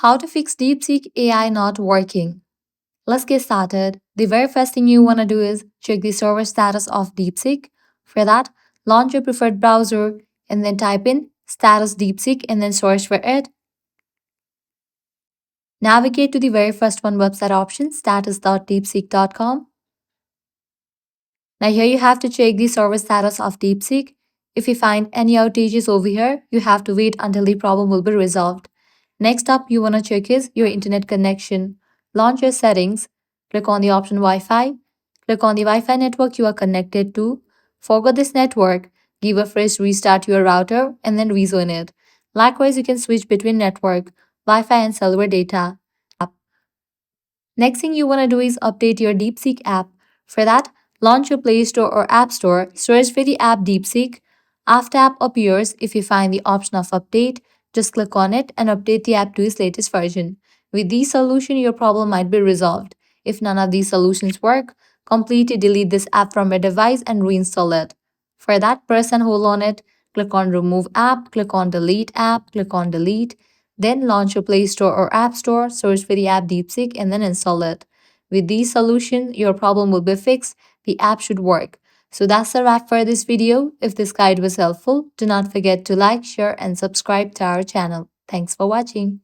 How to fix DeepSeek AI not working. Let's get started. The very first thing you want to do is check the server status of DeepSeek. For that, launch your preferred browser and then type in status DeepSeek and then search for it. Navigate to the very first one website option, status.deepseek.com. Now here you have to check the server status of DeepSeek. If you find any outages over here, you have to wait until the problem will be resolved. Next up, you want to check is your internet connection. Launch your settings, click on the option Wi-Fi, click on the Wi-Fi network you are connected to. Forget this network, give a fresh restart to your router and then rezone it. Likewise, you can switch between network, Wi-Fi and cellular data. Next thing you want to do is update your DeepSeek app. For that, launch your Play Store or App Store, search for the app DeepSeek. After app appears, if you find the option of update, just click on it and update the app to its latest version. With this solution, your problem might be resolved. If none of these solutions work, completely delete this app from your device and reinstall it. For that, press and hold on it, click on Remove App, click on Delete App, click on Delete. Then launch your Play Store or App Store, search for the app DeepSeek and then install it. With these solutions, your problem will be fixed. The app should work. So that's a wrap for this video. If this guide was helpful, do not forget to like, share and subscribe to our channel. Thanks for watching.